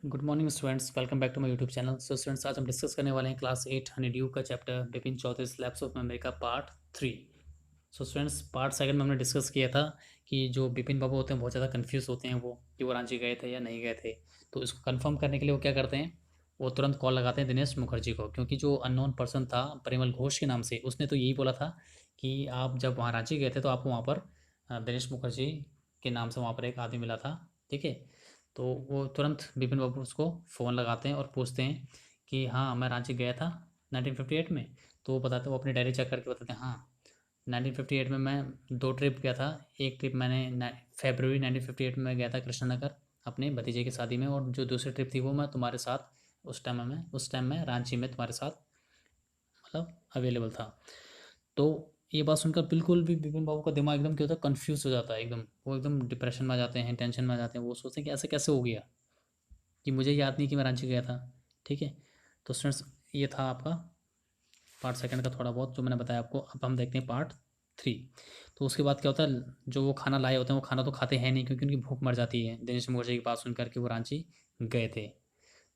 Good morning students, welcome back to my YouTube channel. So students, आज हम discuss करने वाले हैं क्लास 8 हनीड्यू का chapter Bipin Choudhary lapse of memory का part 3। So students, part second में हमने डिस्कस किया था कि जो बिपिन बाबू होते हैं बहुत ज़्यादा कंफ्यूज होते हैं वो कि वो रांची गए थे या नहीं गए थे। तो इसको कंफर्म करने के लिए वो क्या करते हैं, वो तुरंत कॉल लगाते हैं दिनेश मुखर्जी को, क्योंकि जो अननोन पर्सन था परिमल घोष के नाम से, उसने तो यही बोला था कि आप जब वहाँ रांची गए थे तो आपको वहाँ पर दिनेश मुखर्जी के नाम से वहाँ पर एक आदमी मिला था। ठीक है, तो वो तुरंत बिपिन बाबू उसको फ़ोन लगाते हैं और पूछते हैं कि हाँ, मैं रांची गया था 1958 में। तो वो बताते, वो अपनी डायरी चेक करके बताते हैं, हाँ 1958 में मैं 2 ट्रिप गया था। एक ट्रिप मैंने फरवरी 1958 में गया था कृष्णनगर अपने भतीजे की शादी में, और जो दूसरी ट्रिप थी वो मैं तुम्हारे साथ उस टाइम मैं रांची में तुम्हारे साथ मतलब अवेलेबल था। तो ये बात सुनकर बिल्कुल भी बिपिन बाबू का दिमाग एकदम क्या होता है, कन्फ्यूज़ हो जाता है एकदम। वो एकदम डिप्रेशन में आ जाते हैं, टेंशन में आ जाते हैं। वो सोचते हैं कि ऐसे कैसे हो गया कि मुझे याद नहीं कि मैं रांची गया था। ठीक है, तो स्टूडेंट्स, ये था आपका पार्ट सेकंड का थोड़ा बहुत जो मैंने बताया आपको। अब हम देखते हैं पार्ट 3। तो उसके बाद क्या होता है, जो वो खाना लाए होते हैं वो खाना तो खाते हैं नहीं, क्योंकि उनकी भूख मर जाती है दिनेश मुखर्जी की बात सुनकर के वो रांची गए थे।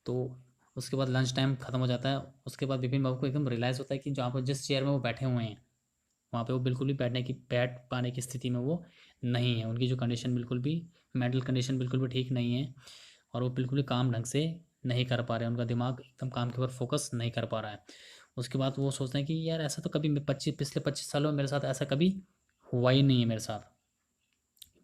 तो उसके बाद लंच टाइम ख़त्म हो जाता है। उसके बाद विपिन बाबू को एकदम रियलाइज़ होता है कि जहाँ पर जिस चेयर में वो बैठे हुए हैं वहाँ पे वो बिल्कुल भी बैठ पाने की स्थिति में वो नहीं है। उनकी जो कंडीशन बिल्कुल भी, मेंटल कंडीशन बिल्कुल भी ठीक नहीं है, और वो बिल्कुल भी काम ढंग से नहीं कर पा रहे हैं। उनका दिमाग एकदम काम के ऊपर फोकस नहीं कर पा रहा है। उसके बाद वो सोचते हैं कि यार ऐसा तो कभी पिछले 25 सालों में मेरे साथ ऐसा कभी हुआ ही नहीं है मेरे साथ।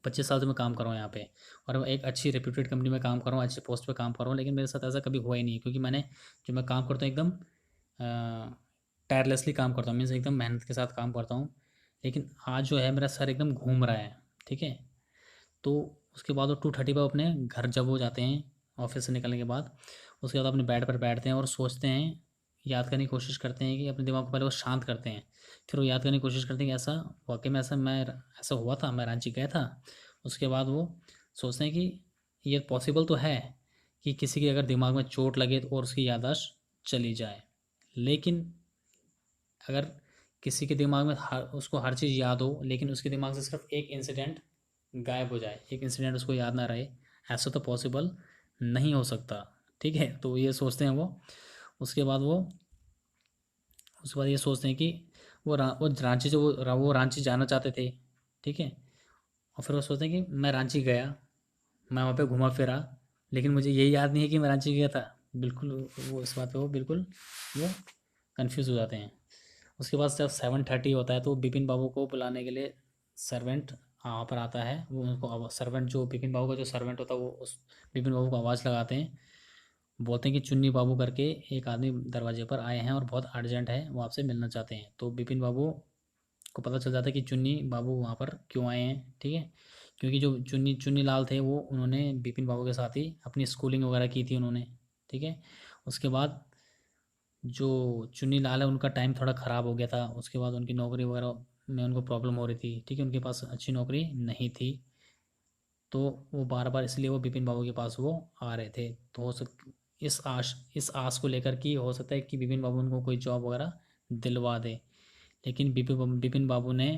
25 साल से मैं काम कर रहा हूँ यहाँ पे, और मैं एक अच्छी रेप्यूटेड कंपनी में काम कर रहा हूँ, अच्छे पोस्ट पे काम कर रहा हूँ, लेकिन मेरे साथ ऐसा कभी हुआ ही नहीं है। क्योंकि मैं काम करता हूँ एकदम टायरलेसली काम करता हूँ, मीन्स एकदम मेहनत के साथ काम करता हूँ। लेकिन आज जो है मेरा सर एकदम घूम रहा है। ठीक है, तो उसके बाद वो 2:30 पर अपने घर जब वो जाते हैं ऑफिस से निकलने के बाद, उसके बाद अपने बेड पर बैठते हैं और सोचते हैं, याद करने की कोशिश करते हैं कि अपने दिमाग को पहले वो शांत करते हैं। फिर वो याद करने की कोशिश करते हैं कि ऐसा वाकई में ऐसा हुआ था, मैं रांची गया था। उसके बाद वो सोचते हैं कि ये पॉसिबल तो है कि किसी के अगर दिमाग में चोट लगे तो और उसकी याददाश्त चली जाए। लेकिन अगर किसी के दिमाग में उसको हर चीज़ याद हो, लेकिन उसके दिमाग से सिर्फ एक इंसिडेंट गायब हो जाए, एक इंसिडेंट उसको याद ना रहे, ऐसा तो पॉसिबल नहीं हो सकता। ठीक है, तो ये सोचते हैं वो। उसके बाद वो उसके बाद ये सोचते हैं कि वो रांची, वो रांची जाना चाहते थे। ठीक है, और फिर वो सोचते हैं कि मैं रांची गया, मैं वहाँ पे घूमा फिरा, लेकिन मुझे ये याद नहीं है कि मैं रांची गया था। बिल्कुल, वो इस बात पे वो बिल्कुल वो कन्फ्यूज़ हो जाते हैं। उसके बाद जब 7:30 होता है तो बिपिन बाबू को बुलाने के लिए सर्वेंट वहाँ पर आता है। वो उनको सर्वेंट, जो बिपिन बाबू का जो सर्वेंट होता है, वो उस बिपिन बाबू को आवाज़ लगाते हैं, बोलते हैं कि चुन्नी बाबू करके एक आदमी दरवाजे पर आए हैं और बहुत अर्जेंट है, वो आपसे मिलना चाहते हैं। तो बिपिन बाबू को पता चल जाता है कि चुन्नी बाबू वहाँ पर क्यों आए हैं। ठीक है, क्योंकि जो चुन्नी चुन्नी लाल थे वो, उन्होंने बिपिन बाबू के साथ ही अपनी स्कूलिंग वगैरह की थी उन्होंने। ठीक है, उसके बाद जो चुन्नी लाल है उनका टाइम थोड़ा ख़राब हो गया था। उसके बाद उनकी नौकरी वगैरह में उनको प्रॉब्लम हो रही थी। ठीक है, उनके पास अच्छी नौकरी नहीं थी, तो वो बार बार इसलिए वो बिपिन बाबू के पास वो आ रहे थे। तो इस आस को लेकर कि हो सकता है कि बिपिन बाबू उनको कोई जॉब वगैरह दिलवा दे। लेकिन बिपिन बाबू ने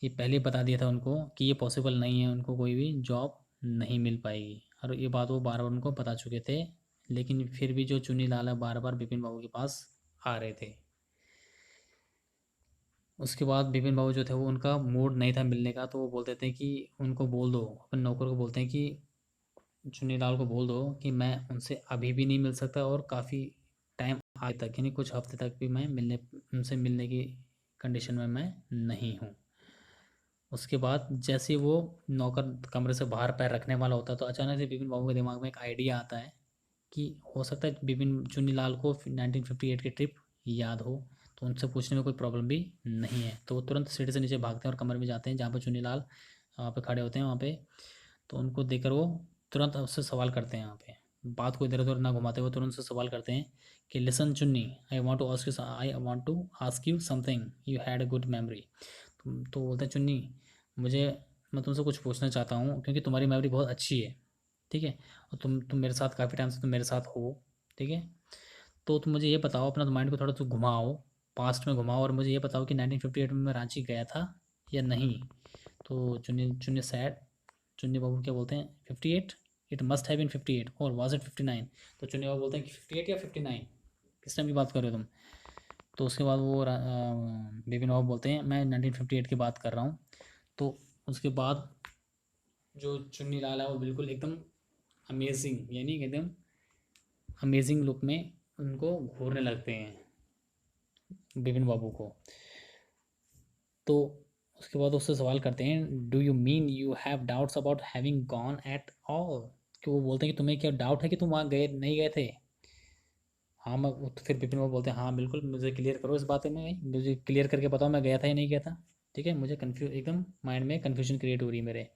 ये पहले ही बता दिया था उनको कि ये पॉसिबल नहीं है, उनको कोई भी जॉब नहीं मिल पाएगी, और ये बात वो बार बार उनको बता चुके थे। लेकिन फिर भी जो चुन्नी लाल है बार बार बिपिन बाबू के पास आ रहे थे। उसके बाद बिपिन बाबू जो थे वो, उनका मूड नहीं था मिलने का, तो वो बोलते थे कि उनको बोल दो, अपने नौकर को बोलते हैं कि चुन्नी लाल को बोल दो कि मैं उनसे अभी भी नहीं मिल सकता, और काफ़ी टाइम आगे तक, यानी कुछ हफ्ते तक भी मैं उनसे मिलने की कंडीशन में मैं नहीं हूँ। उसके बाद जैसे ही वो नौकर कमरे से बाहर पैर रखने वाला होता है, तो अचानक से बिपिन बाबू के दिमाग में एक आइडिया आता है कि हो सकता है बिपिन चुन्नीलाल को 1958 की ट्रिप याद हो, तो उनसे पूछने में कोई प्रॉब्लम भी नहीं है। तो वो तुरंत सीढ़ी से नीचे भागते हैं और कमरे में जाते हैं जहाँ पर चुन्नीलाल वहाँ पे खड़े होते हैं वहाँ पे। तो उनको देखकर वो तुरंत उससे सवाल करते हैं। यहाँ पे बात को इधर उधर ना घुमाते हुए तुरंत से सवाल करते हैं कि listen Chunni, I want to ask you something, you had a good memory. तो बोलते हैं चुन्नी, मुझे मैं तुमसे कुछ पूछना चाहता हूँ, क्योंकि तुम्हारी मेमोरी बहुत अच्छी है। ठीक है, और तुम मेरे साथ काफ़ी टाइम से तुम मेरे साथ हो। ठीक है, तो तुम मुझे ये बताओ, अपना माइंड को थोड़ा सा घुमाओ, पास्ट में घुमाओ, और मुझे ये बताओ कि 1958 में मैं रांची गया था या नहीं। तो चुन्नी चुन्नी सैड चुन्नी बाबू क्या बोलते हैं, 58। इट मस्ट हैव बीन 58 और वाज इट 59। तो चुन्नी बाबू बोलते हैं कि 58 या 59, किस टाइम की बात कर रहे हो तुम। तो उसके बाद वो बिपिन बाबू बोलते हैं मैं 1958 की बात कर रहा हूँ। तो उसके बाद जो चुन्नी लाल है वो बिल्कुल एकदम अमेजिंग, यानी एकदम अमेजिंग लुक में उनको घूरने लगते हैं बिपिन बाबू को। तो उसके बाद उससे सवाल करते हैं do you mean you have doubts about having gone at all, कि वो बोलते हैं कि तुम्हें क्या डाउट है कि तुम वहाँ गए नहीं गए थे। हाँ मैं तो फिर बिपिन बाबू बोलते हैं हाँ बिल्कुल मुझे क्लियर करो इस बात में, मुझे क्लियर करके बताओ मैं गया था या नहीं गया था। ठीक है, मुझे कन्फ्यूज एकदम माइंड में कन्फ्यूजन क्रिएट हो रही है मेरे।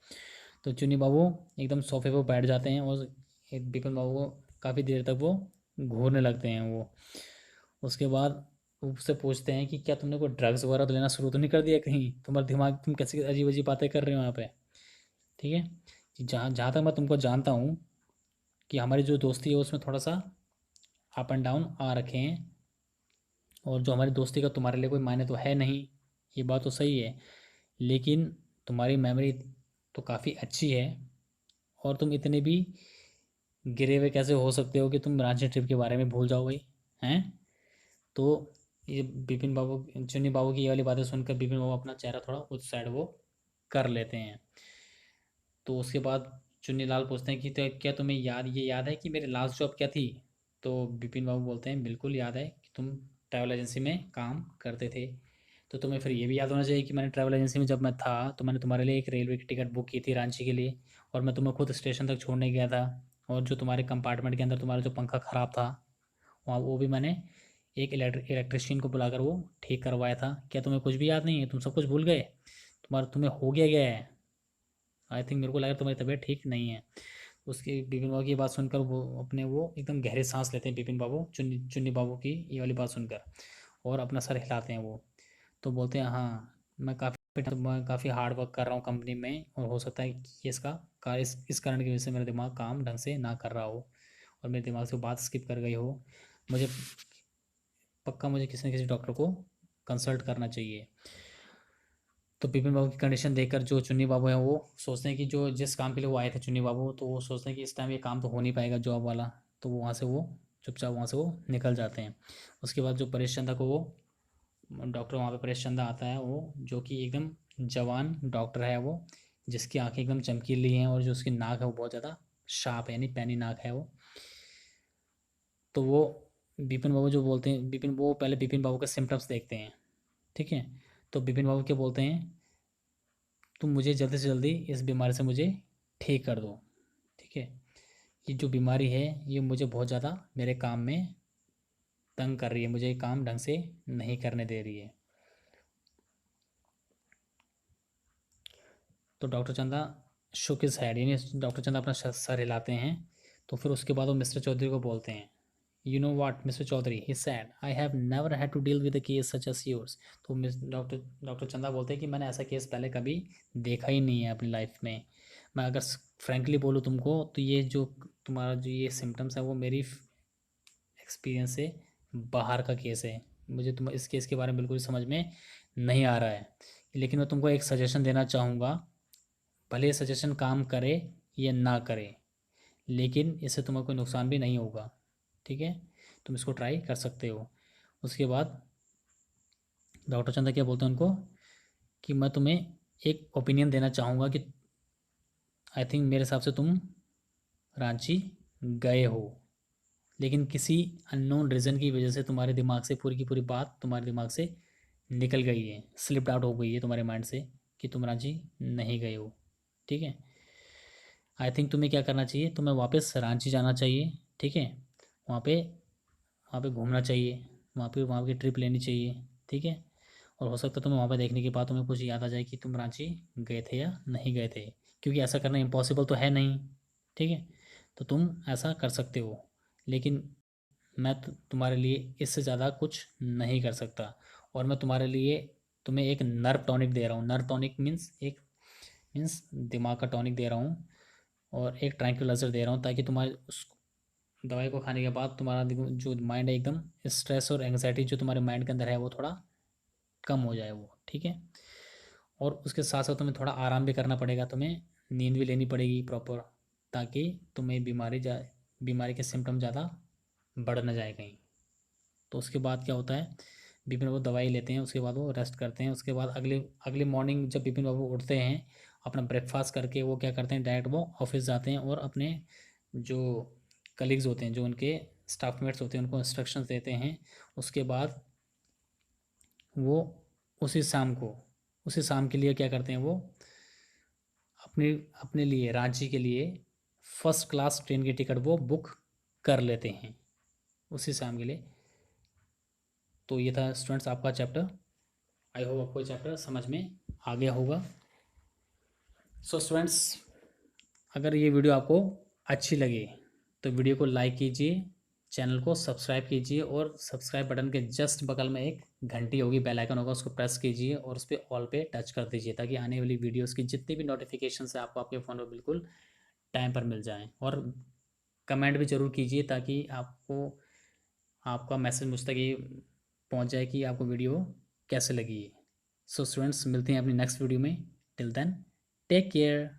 तो चुन्नी बाबू एकदम सोफे पर बैठ जाते हैं और बिपिन बाबू को काफ़ी देर तक वो घूरने लगते हैं वो। उसके बाद उससे पूछते हैं कि क्या तुमने कोई ड्रग्स वगैरह तो लेना शुरू तो नहीं कर दिया कहीं, तुम्हारा दिमाग तुम कैसी अजीब अजीब बातें कर रहे हो यहाँ पे। ठीक है, जहाँ जहाँ तक मैं तुमको जानता हूँ कि हमारी जो दोस्ती है उसमें थोड़ा सा अप एंड डाउन आ रखे हैं, और जो हमारी दोस्ती का तुम्हारे लिए कोई मायने तो है नहीं, ये बात तो सही है। लेकिन तुम्हारी मेमोरी तो काफ़ी अच्छी है, और तुम इतने भी गिरे हुए कैसे हो सकते हो कि तुम रांची ट्रिप के बारे में भूल जाओ भाई, हैं। तो ये बिपिन बाबू चुन्नी बाबू की ये वाली बातें सुनकर बिपिन बाबू अपना चेहरा थोड़ा उस साइड वो कर लेते हैं। तो उसके बाद चुन्नी लाल पूछते हैं कि तो क्या तुम्हें ये याद है कि मेरी लास्ट जॉब क्या थी। तो बिपिन बाबू बोलते हैं बिल्कुल याद है कि तुम ट्रैवल एजेंसी में काम करते थे। तो तुम्हें फिर ये भी याद होना चाहिए कि मैंने ट्रैवल एजेंसी में जब मैं था तो मैंने तुम्हारे लिए एक रेलवे की टिकट बुक की थी रांची के लिए, और मैं तुम्हें खुद स्टेशन तक छोड़ने गया था। और जो तुम्हारे कंपार्टमेंट के अंदर तुम्हारा जो पंखा ख़राब था वहाँ वो भी मैंने एक इलेक्ट्रिशियन को बुलाकर वो ठीक करवाया था। क्या तुम्हें कुछ भी याद नहीं है, तुम सब कुछ भूल गए, तुम्हें हो गया है। आई थिंक मेरे को लगा तुम्हारी तबीयत ठीक नहीं है। उसकी बिपिन बाबू की बात सुनकर वो एकदम गहरे सांस लेते हैं बिपिन बाबू चुन्नी चुन्नी बाबू की ये वाली बात सुनकर, और अपना सर हिलाते हैं वो। तो बोलते हैं हाँ मैं काफ़ी हार्ड वर्क कर रहा हूँ कंपनी में, और हो सकता है कि इस कारण की वजह से मेरा दिमाग काम ढंग से ना कर रहा हो और मेरे दिमाग से वो बात स्किप कर गई हो। मुझे पक्का मुझे किसी न किसी डॉक्टर को कंसल्ट करना चाहिए। तो बिपिन बाबू की कंडीशन देखकर जो चुन्नी बाबू हैं वो सोचते हैं कि जो जिस काम के लिए वो आए थे चुन्नी बाबू, तो वो सोचते हैं कि इस टाइम ये काम तो हो नहीं पाएगा जॉब वाला। तो वो वहाँ से वो चुपचाप वहाँ से वो निकल जाते हैं। उसके बाद जो परेश चंदा को वो डॉक्टर वहाँ पे परेश चंदा आता है, वो जो कि एकदम जवान डॉक्टर है वो, जिसकी आंखें एकदम चमकीली हैं और जो उसकी नाक है वो बहुत ज़्यादा शार्प है, यानी पैनी नाक है वो। तो वो बिपिन बाबू जो बोलते हैं बिपिन वो पहले बिपिन बाबू के सिम्टम्स देखते हैं। ठीक है, तो बिपिन बाबू क्या बोलते हैं, तुम मुझे जल्दी से जल्दी इस बीमारी से मुझे ठीक कर दो। ठीक है, ये जो बीमारी है ये मुझे बहुत ज़्यादा मेरे काम में तंग कर रही है, मुझे ये काम ढंग से नहीं करने दे रही है। तो डॉक्टर चंदा शुक इज हेड, यानी डॉक्टर चंदा अपना सर हिलाते हैं। तो फिर उसके बाद वो मिस्टर चौधरी को बोलते हैं you know what mister Chaudhary he said I have never had to deal with a case such as yours. तो मिस डॉक्टर डॉक्टर चंदा बोलते हैं कि मैंने ऐसा केस पहले कभी देखा ही नहीं है अपनी लाइफ में। मैं अगर फ्रेंकली बोलूँ तुमको तो ये जो तुम्हारा जो ये सिम्टम्स है वो मेरी एक्सपीरियंस से बाहर का केस है। मुझे तुम इस केस के बारे में बिल्कुल समझ में नहीं आ रहा है, लेकिन मैं तुमको एक सजेशन देना चाहूँगा। भले ये सजेशन काम करे या ना करे, लेकिन इससे तुम्हें कोई नुकसान भी नहीं होगा। ठीक है, तुम इसको ट्राई कर सकते हो। उसके बाद डॉक्टर चंदा क्या बोलते हैं उनको कि मैं तुम्हें एक ओपिनियन देना चाहूँगा कि आई थिंक मेरे हिसाब से तुम रांची गए हो, लेकिन किसी अननोन रीज़न की वजह से तुम्हारे दिमाग से पूरी की पूरी बात तुम्हारे दिमाग से निकल गई है, स्लिप्ड आउट हो गई है तुम्हारे माइंड से कि तुम रांची नहीं गए हो। ठीक है, आई थिंक तुम्हें क्या करना चाहिए, तुम्हें वापस रांची जाना चाहिए। ठीक है, वहाँ पे वहाँ पे घूमना चाहिए, वहाँ की ट्रिप लेनी चाहिए। ठीक है, और हो सकता है तुम्हें वहाँ पे देखने के बाद तुम्हें कुछ याद आ जाए कि तुम रांची गए थे या नहीं गए थे, क्योंकि ऐसा करना इम्पॉसिबल तो है नहीं। ठीक है, तो तुम ऐसा कर सकते हो, लेकिन मैं तुम्हारे लिए इससे ज़्यादा कुछ नहीं कर सकता। और मैं तुम्हारे लिए तुम्हें एक नर्व टॉनिक दे रहा हूँ। नर्व टॉनिक मीन्स दिमाग का टॉनिक दे रहा हूँ, और एक ट्रैंक्विलाइजर दे रहा हूँ, ताकि तुम्हारे उस दवाई को खाने के बाद तुम्हारा जो माइंड है एकदम स्ट्रेस और एंग्जाइटी जो तुम्हारे माइंड के अंदर है वो थोड़ा कम हो जाए वो। ठीक है, और उसके साथ साथ तुम्हें थोड़ा आराम भी करना पड़ेगा, तुम्हें नींद भी लेनी पड़ेगी प्रॉपर। ताकि तुम्हें बीमारी के सिम्टम ज़्यादा बढ़ ना जाए कहीं। तो उसके बाद क्या होता है, बिपिन बाबू दवाई लेते हैं, उसके बाद वो रेस्ट करते हैं। उसके बाद अगले अगले मॉर्निंग जब बिपिन बाबू उठते हैं, अपना ब्रेकफास्ट करके वो क्या करते हैं, डायरेक्ट वो ऑफिस जाते हैं और अपने जो कलीग्स होते हैं, जो उनके स्टाफमेट्स होते हैं, उनको इंस्ट्रक्शंस देते हैं। उसके बाद वो उसी शाम के लिए क्या करते हैं, वो अपने अपने लिए रांची के लिए फर्स्ट क्लास ट्रेन की टिकट वो बुक कर लेते हैं उसी शाम के लिए। तो ये था स्टूडेंट्स आपका चैप्टर। आई होप आपको चैप्टर समझ में आ गया होगा। सो स्टूडेंट्स, अगर ये वीडियो आपको अच्छी लगे तो वीडियो को लाइक कीजिए, चैनल को सब्सक्राइब कीजिए और सब्सक्राइब बटन के जस्ट बगल में एक घंटी होगी, बेल आइकन होगा, उसको प्रेस कीजिए और उस पर ऑल पे टच कर दीजिए, ताकि आने वाली वीडियोस की जितनी भी नोटिफिकेशन है आपको आपके फ़ोन पर बिल्कुल टाइम पर मिल जाएँ। और कमेंट भी ज़रूर कीजिए ताकि आपको आपका मैसेज मुझ तक ये पहुँच जाए कि आपको वीडियो कैसे लगी है। सो स्टूडेंट्स, मिलते हैं अपनी नेक्स्ट वीडियो में। Till then, take care.